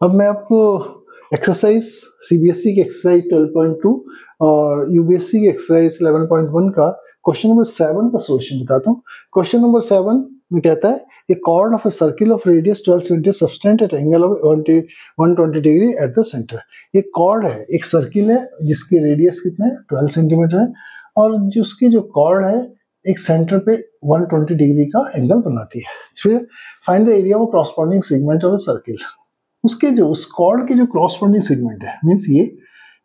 अब मैं आपको एक्सरसाइज सीबीएसई की एक्सरसाइज 12.2 और यूबीएससी की एक्सरसाइज 11.1 का क्वेश्चन नंबर 7 का सॉल्यूशन बताता हूँ। क्वेश्चन नंबर 7 में कहता है a chord of a circle of radius 12 centimetre subtended at angle of 120 degree at the centre. एक कॉर्ड है, एक सर्किल है जिसकी रेडियस कितना है 12 सेंटीमीटर है और जिसकी जो कॉर्ड है एक सेंटर पे 120 डिग्री का एंगल बनाती है। फिर find the area of corresponding segment of a circle. उसके जो उस कॉर्ड के जो क्रॉसपॉन्डिंग सेगमेंट है मींस ये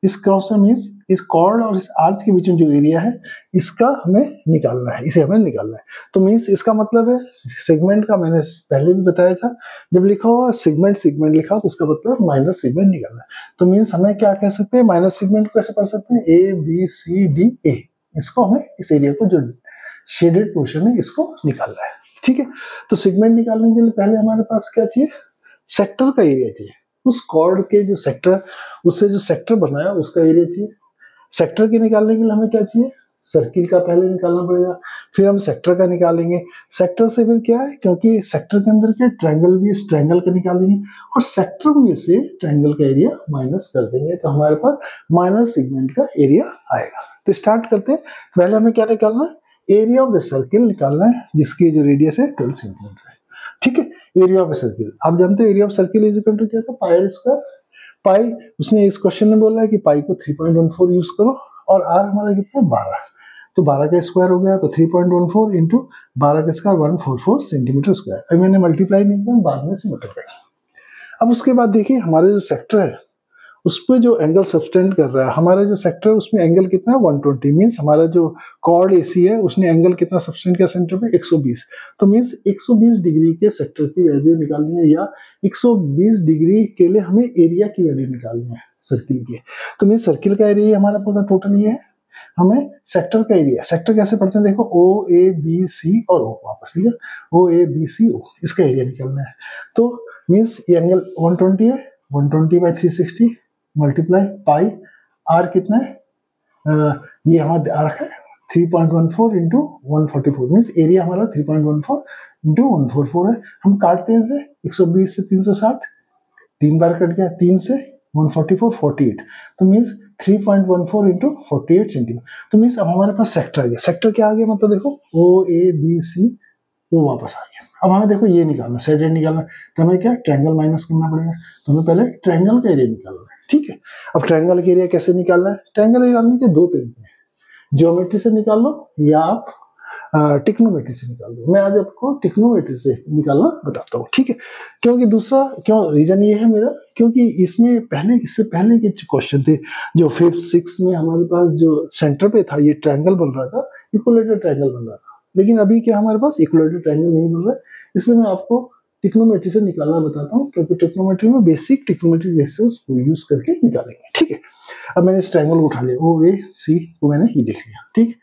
इस क्रॉस मींस इस कॉर्ड और इस आर्च के बीच में जो एरिया है इसका हमें निकालना है, इसे हमें निकालना है। तो मींस इसका मतलब है सेगमेंट का मैंने पहले भी बताया था, जब लिखा हुआ सेगमेंट सेगमेंट लिखा तो इसका मतलब माइनस सेगमेंट निकालना है। तो मींस हमें क्या कह सकते हैं, माइनस सेगमेंट को कैसे पढ़ सकते हैं, A B C D A. इसको हमें इस एरिया को जो शेडेड पोर्शन है इसको निकालना है। ठीक है, तो सेगमेंट निकालने के लिए पहले हमारे पास क्या चाहिए, सेक्टर का एरिया चाहिए। उस कॉर्ड के जो सेक्टर, उससे जो सेक्टर बनाया उसका एरिया चाहिए। सेक्टर के निकालने के लिए हमें क्या चाहिए, सर्किल का पहले निकालना पड़ेगा, फिर हम सेक्टर का निकालेंगे। सेक्टर से फिर क्या है, क्योंकि सेक्टर के अंदर क्या ट्रायंगल भी, इस ट्रायंगल का निकालेंगे और सेक्टर में से ट्रायंगल का एरिया माइनस कर देंगे तो हमारे पास माइनर सेगमेंट का एरिया आएगा। तो स्टार्ट करते हैं। पहले हमें क्या निकालना है, एरिया ऑफ द सर्किल निकालना है जिसकी जो रेडियस है 12 सेंटीमीटर है। ठीक है, एरिया ऑफ ए सर्किल आप जानते हैं, area of circle is equal to क्या था, पाई स्क्वायर। पाई उसने इस क्वेश्चन में बोला है कि पाई को 3.14 यूज करो और आर हमारा कितना है 12, तो 12 का स्क्वायर हो गया तो 3.14 इंटू 12 का स्क्वायर 144 सेंटीमीटर स्क्वायर। अभी मैंने मल्टीप्लाई नहीं किया, बाद में से मल्टीप्लाई। अब उसके बाद देखिए हमारे जो सेक्टर है उस पर जो एंगल सब्सटेंड कर रहा है, हमारा जो सेक्टर है उसमें एंगल कितना है 120, मींस हमारा जो कॉर्ड एसी है उसने एंगल कितना सब्सटेंड किया सेंटर पे 120। तो मींस 120 डिग्री के सेक्टर की वैल्यू निकालनी है या 120 डिग्री के लिए हमें एरिया की वैल्यू निकालनी है सर्किल की। तो मींस सर्किल का एरिया हमारा पूरा टोटल ये है, हमें सेक्टर का एरिया, सेक्टर कैसे पढ़ते हैं देखो, ओ ए बी सी और ओ वापस, ठीक है, ओ ए बी सी ओ, इसका एरिया निकालना है। तो मींस ये एंगल 120 है, 120 बाई 360 मल्टीप्लाई पाई, आर कितना है, ये हमारा आर है 3.14 इंटू 144, मीन्स एरिया हमारा 3.14 इंटू 144 है। हम काटते हैं इसे 120 से 360, 3 बार कट गया, 3 से 144 48, तो मीन्स 3.14 इंटू 48 सेंटीमीटर। तो मीन्स अब हमारे पास सेक्टर आ गया। सेक्टर क्या आ गया, मतलब देखो ओ ए बी सी वो वापस आ गया। अब हमें देखो ये निकालना, सेड निकालना, तो हमें क्या ट्रायंगल माइनस करना पड़ेगा। तो हमें पहले ट्रायंगल का एरिया निकालना है। ठीक है, अब ट्रायंगल का एरिया कैसे निकालना है, ट्रायंगल निकालने के दो तरीके हैं, ज्योमेट्री से निकाल लो या आप टिक्नोमेट्री से निकाल दो। मैं आज आपको टिक्नोमेट्री से निकालना बताता हूँ। ठीक है, क्योंकि दूसरा क्यों रीजन ये है मेरा, क्योंकि इसमें पहले, इससे पहले के क्वेश्चन थे जो 5th 6th में हमारे पास जो सेंटर पे था ये ट्रायंगल बन रहा था, इक्विलेटरल ट्रायंगल बन रहा था, लेकिन अभी क्या हमारे पास इक्विलेटरल ट्रायंगल नहीं बन रहा है, इसलिए मैं आपको टिक्नोमेट्री से निकालना बताता हूँ, क्योंकि टिक्नोमेट्री में बेसिक टिक्नोमेट्री बेसिस को यूज करके निकालेंगे। ठीक है, अब मैंने इस ट्रायंगल को उठा लिया, ओ ए सी को मैंने ये देख लिया। ठीक,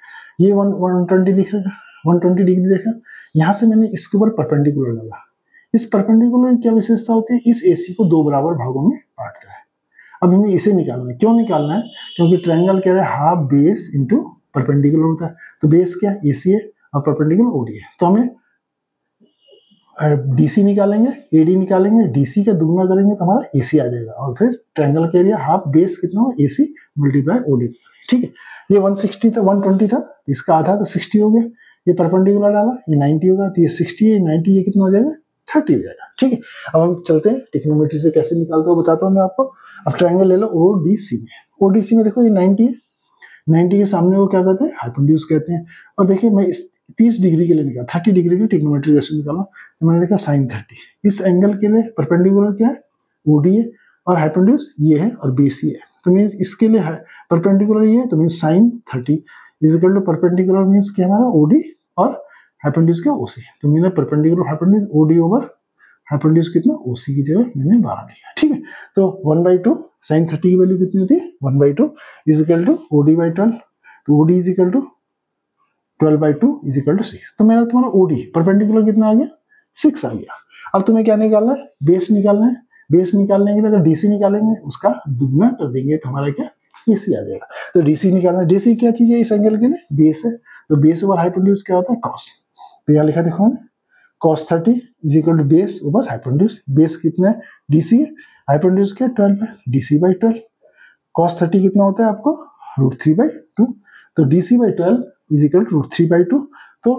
ये 120 दिख रहा है, 120 डिग्री देखा, यहाँ से मैंने इसके ऊपर परपेंडिकुलर डाला। इस परपेंडिकुलर की क्या विशेषता होती है, इस एसी को दो बराबर भागों में बांटता है। अब हमें इसे निकालना है, क्यों निकालना है, क्योंकि ट्रायंगल कह रहा है हाफ बेस इंटू परपेंडिकुलर होता है, तो बेस क्या एसी है और परपेंडिकुलर ओडी है, तो हमें डीसी निकालेंगे, एडी निकालेंगे, डीसी का दुगना करेंगे तो हमारा एसी आ जाएगा, और फिर ट्रायंगल का एरिया हाफ बेस कितना हो एसी मल्टीप्लाई ओडी। ठीक है, ये 160 था, 120 था, इसका आधा तो 60 हो गया, ये परपेंडिकुलर डाला ये 90 होगा, तो ये 60 है 90, ये कितना हो जाएगा 30 हो जाएगा। ठीक है, अब हम चलते हैं टिक्नोमेट्री से कैसे निकालते हो बताता हूँ मैं आपको। अब ट्रायंगल ले लो ओडीसी में, ओडीसी में देखो ये 90 है, 90 के सामने वो क्या कहते हैं हाइपोटेन्यूज कहते हैं। और देखिए मैं इस 30 डिग्री के लिए निकाला, 30 डिग्री की टिक्नोमेट्री वैसे निकाला, तो मैंने लिखा sin 30। इस एंगल के लिए परपेंडिकुलर क्या है ओडी है और हाइपोटेन्यूज ये है और बेस ये है, तो मीन्स इसके लिए परपेंडिकुलर ये है, तो means sin 30 is equal to perpendicular means क्या हमारा ओडी और हाइपोटेन्यूज क्या ओसी, तो मैंने perpendicular hypotenuse OD over hypotenuse कितना ओसी की जगह मैंने 12 लिखा। ठीक है, तो 1/2 sin 30 की वैल्यू कितनी होती है 1/2 is equal to OD by 12, तो OD is equal to 12/2 is equal to 6। तो मेरा तुम्हारा ओडी परपेंडिकुलर कितना आ गया 6 आ गया। अब तुम्हें क्या निकालना है, बेस निकालना है। बेस निकालने के लिए अगर डीसी निकालेंगे उसका दुगना कर देंगे तो हमारा क्या एसी आ जाएगा। तो डीसी निकालना है, डीसी क्या चीज है इस एंगल के लिए बेस है, तो बेस ओवर हाइपोटेन्यूज क्या होता है कॉस, तो यहाँ लिखा देखो cos 30 is equal to base over hypotenuse. Base कितना है, DC है, हाइपोटेन्यूज क्या 12 है, DC/12। cos 30 कितना होता है आपको, √3/2। तो DC/12 इज इक्वल टू √3/2। तो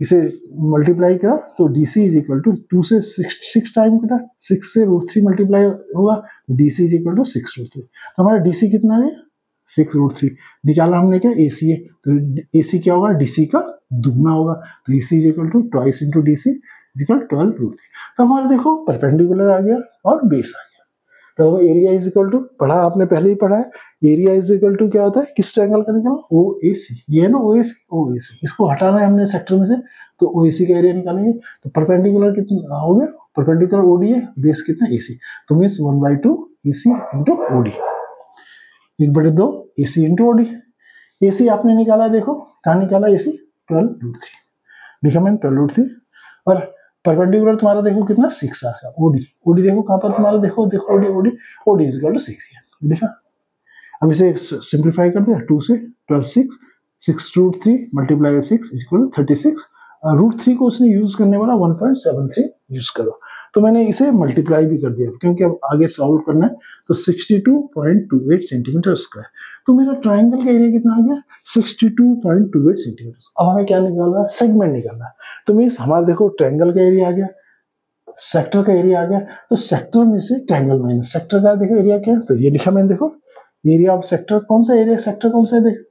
इसे मल्टीप्लाई करा तो DC इज इक्वल टू 2 से 6 टाइम कटा, 6 से √3 मल्टीप्लाई होगा, DC इज इक्वल टू 6√3। तो हमारा DC कितना है, 6√3 निकाला हमने, क्या AC है, तो AC क्या होगा, DC का दुगना होगा, तो AC is equal to twice into DC is equal 12√3। तो हमारा देखो परपेंडिकुलर आ गया और बेस आ गया। तो एरिया इज इक्वल टू, पढ़ा आपने पहले ही पढ़ा है, एरिया इज इक्वल टू क्या होता है, किस ट्रायंगल का निकालना, OAC। ये है ना OAC, इसको हटाना है हमने सेक्टर में से, तो OAC का एरिया निकालेंगे। तो परपेंडिकुलर कितना हो गया, परपेंडिकुलर OD है, बेस कितना AC, तो means 1/2 AC into OD, 1/2 AC into OD। AC आपने निकाला, देखो कहाँ निकाला AC, 12√3 लिखा मैंने 12√3। और परपेंडिकुलर तुम्हारा देखो कितना 6 आ गया, OD देखो कहाँ पर तुम्हारा, देखो OD इज इक्वल टू 6 है, देखा। अब इसे सिंप्लीफाई कर दिया, 2 से 12 6 मल्टीप्लाई 6 इज इक्वल टू 36। √3 को उसने यूज करने वाला 1.73 यूज करो, तो मैंने इसे मल्टीप्लाई भी कर दिया क्योंकि अब आगे सॉल्व करना है। तो 62.28 सेंटीमीटर स्क्वायर, तो मेरा ट्राइंगल का एरिया कितना आ गया, 62.28 सेंटीमीटर। अब हमें क्या निकालना है, सेगमेंट निकालना है। तो मीन्स हमारा देखो ट्रायंगल का एरिया आ गया, सेक्टर का एरिया आ गया, तो सेक्टर में से ट्रायंगल माइनस सेक्टर का देखो एरिया क्या है, तो ये लिखा मैंने, देखो एरिया ऑफ सेक्टर कौन सा एरिया, सेक्टर कौन सा है, देखो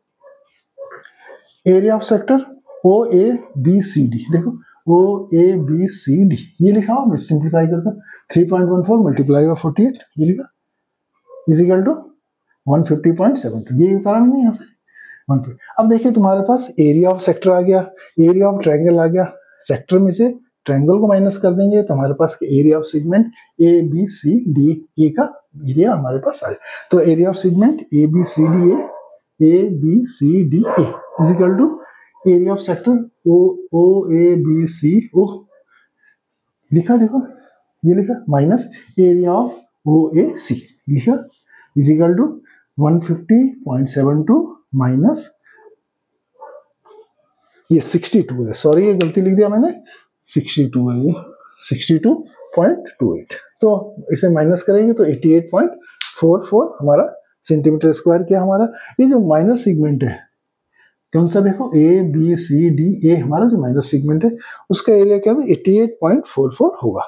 एरिया ऑफ सेक्टर OABCD, देखो OABCD ये लिखा हो, मैं सिंप्लीफाई करता हूँ, 3.14 मल्टीप्लाई 48 ये लिखा इज इक्वल टू 150.73, ये उतारा नहीं यहाँ से 150। अब देखिए तुम्हारे पास एरिया ऑफ सेक्टर आ गया, एरिया ऑफ ट्रायंगल आ गया, सेक्टर में से ट्रायंगल को माइनस कर देंगे तो हमारे पास area of segment ABCD A का एरिया हमारे पास आ गया। तो area of segment ABCD is equal to area of sector OABC लिखा, देखो ये लिखा, माइनस एरिया ऑफ OAC लिखा इज इक्वल टू 150.72 माइनस ये 62 है, सॉरी ये गलती लिख दिया मैंने, 62 है ये, 62.28। तो इसे माइनस करेंगे तो 88.44 हमारा सेंटीमीटर स्क्वायर क्या हमारा। ये जो माइनस सेगमेंट है कौन सा, देखो ABCD हमारा जो माइनस सेगमेंट है उसका एरिया क्या है, 88.44 होगा।